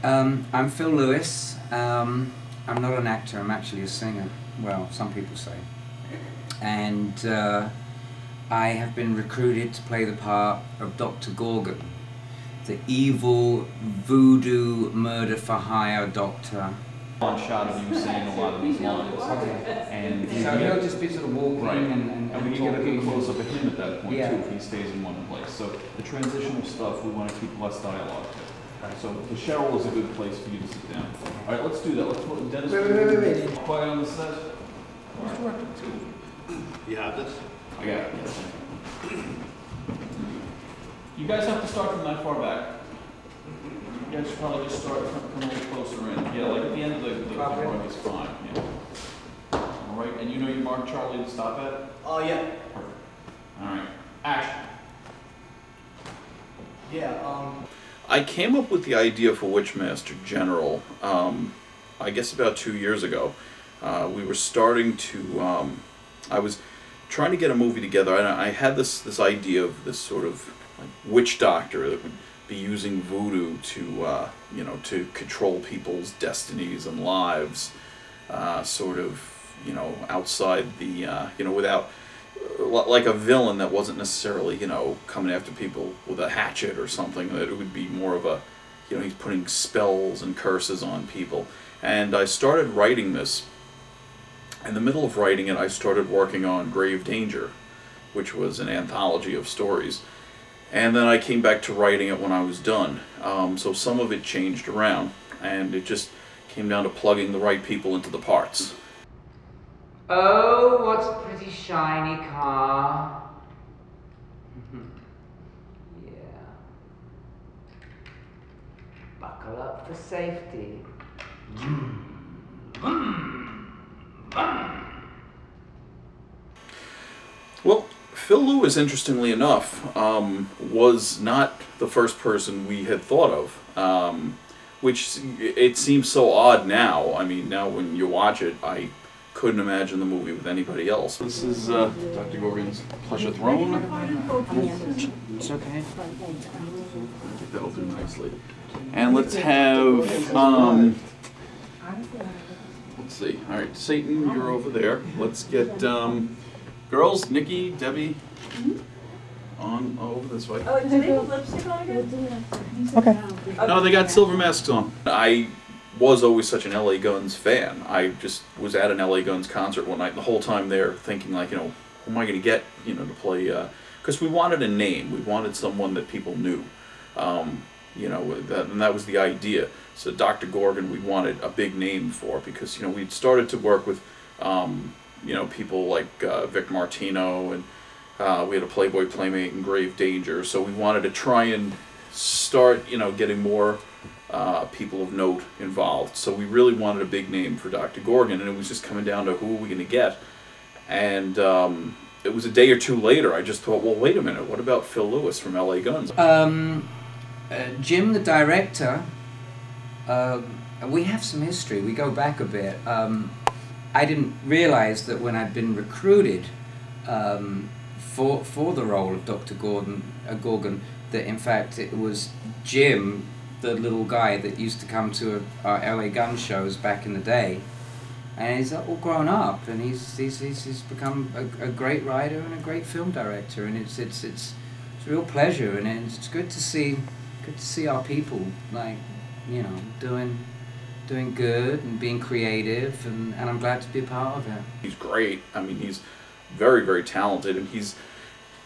I'm Phil Lewis. I'm not an actor, I'm actually a singer. Well, some people say. And I have been recruited to play the part of Dr. Gorgon, the evil voodoo murder-for-hire doctor. One shot of you saying a lot of these lines. Okay. And so he'll just be sort of walking right. and we can get a good close-up of him at that point, yeah. too, if he stays in one place. So the transitional stuff, we want to keep less dialogue to. So the Cheryl is a good place for you to sit down. All right, let's do that. Let's put Dennis. Wait. Quiet on the set. Who's directing too? You have this? I got it. Yes. You guys have to start from that far back. You guys should probably just start come a little closer in. Yeah, like at the end of the drawing is fine. Yeah. All right, and you know you marked Charlie to stop at? Oh, yeah. Perfect. All right, action. Yeah, I came up with the idea for Witchmaster General, I guess about 2 years ago. We were starting to, I was trying to get a movie together, and I had this idea of this sort of like witch doctor that would be using voodoo to, you know, to control people's destinies and lives, sort of, you know, outside the, you know, without, like a villain that wasn't necessarily, you know, coming after people with a hatchet or something. That it would be more of a, you know, he's putting spells and curses on people. And I started writing this. In the middle of writing it, I started working on Grave Danger, which was an anthology of stories. And then I came back to writing it when I was done. So some of it changed around, and it just came down to plugging the right people into the parts. Oh, what's a pretty shiny car. Yeah. Buckle up for safety. Well, Phil Lewis, interestingly enough, was not the first person we had thought of, which it seems so odd now. I mean, now when you watch it, I couldn't imagine the movie with anybody else. This is Dr. Gorgon's Pleasure Throne. It's okay. That'll do nicely. And let's have, let's see. All right, Satan, you're over there. Let's get, girls, Nikki, Debbie, on over this way. Oh, do they have lipstick on again? Okay. No, they got silver masks on. I was always such an L.A. Guns fan. I just was at an L.A. Guns concert one night, and the whole time there thinking, like, you know, who am I going to get, you know, to play, because we wanted a name. We wanted someone that people knew, you know, and that was the idea. So Dr. Gorgon, we wanted a big name for, because, you know, we'd started to work with, you know, people like Vic Martino, and we had a Playboy Playmate in Grave Danger, so we wanted to try and start, you know, getting more people of note involved. So we really wanted a big name for Dr. Gorgon, and it was just coming down to who are we going to get. And it was a day or two later, I just thought, well, wait a minute, what about Phil Lewis from L.A. Guns? Jim, the director, we have some history. We go back a bit. I didn't realize that when I'd been recruited for the role of Dr. Gorgon, that in fact it was Jim, the little guy that used to come to our LA gun shows back in the day, and he's all grown up, and he's become a great writer and a great film director, and it's a real pleasure, and it's good to see our people, like, you know, doing good and being creative, and I'm glad to be a part of it. He's great. I mean, he's very, very talented, and he's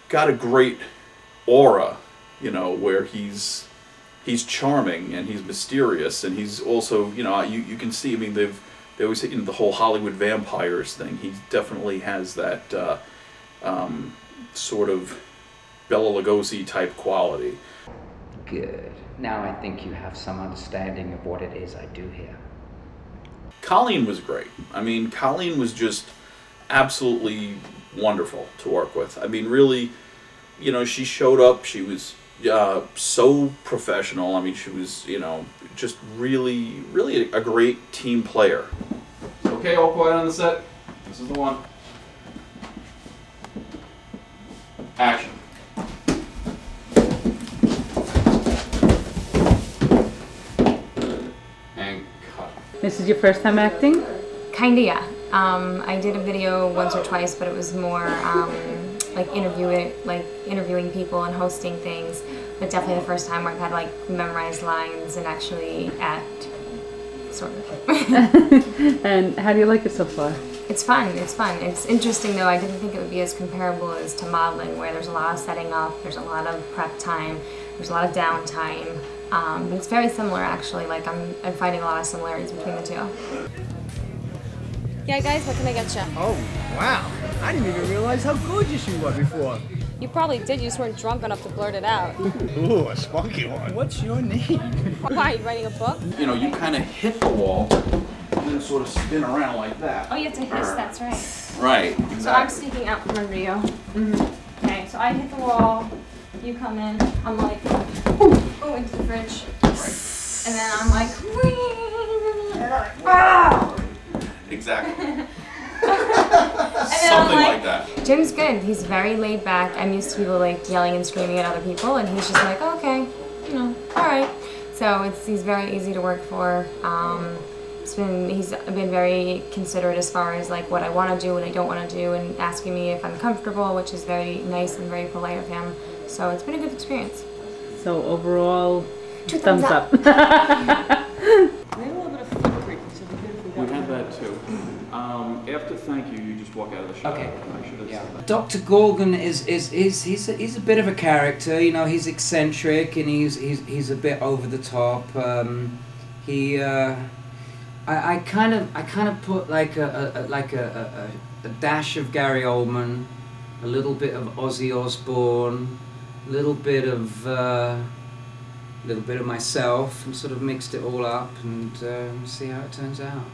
got a great aura, you know, where he's charming and he's mysterious, and he's also, you know, you can see, I mean, they always hit, you know, the whole Hollywood vampires thing. He definitely has that sort of Bela Lugosi type quality. Good. Now I think you have some understanding of what it is I do here. Colleen was great. I mean, Colleen was just absolutely wonderful to work with. I mean, really, you know, she showed up, she was so professional. I mean, she was, you know, just really, really a great team player. Okay, all quiet on the set. This is the one. Action. This is your first time acting? Kinda, yeah. I did a video once or twice, but it was more like interviewing people and hosting things. But definitely the first time where I've had like memorized lines and actually act, sort of. And how do you like it so far? It's fun. It's fun. It's interesting though. I didn't think it would be as comparable as to modeling, where there's a lot of setting up, there's a lot of prep time, there's a lot of downtime. But it's very similar actually. Like I'm finding a lot of similarities between the two. Yeah, guys, what can I get you? Oh, wow. I didn't even realize how gorgeous you were before. You probably did. You just weren't drunk enough to blurt it out. Ooh, a spunky one. What's your name? Why? You writing a book? You know, you kind of hit the wall and then sort of spin around like that. Oh, you have to hiss. That's right. Right, exactly. So I'm speaking out from a video. Okay, so I hit the wall. You come in. I'm like, oh, into the fridge. Right. And then I'm like, ah! Exactly. And then Something like that. Jim's good. He's very laid back. I'm used to people like yelling and screaming at other people, and he's just like, okay, you know, all right. So he's very easy to work for. He's been very considerate as far as like what I want to do, what I don't want to do, and asking me if I'm comfortable, which is very nice and very polite of him. So it's been a good experience. So overall, 2 thumbs up. We have a little bit of foot creep, so it'd be good if we got We had that too. After thank you, you just walk out of the shop. Okay. I should have said that. Dr. Gorgon he's a bit of a character, you know. He's eccentric and he's a bit over the top. I kind of put like a dash of Gary Oldman, a little bit of Ozzy Osbourne, a little bit of myself, and sort of mixed it all up and see how it turns out.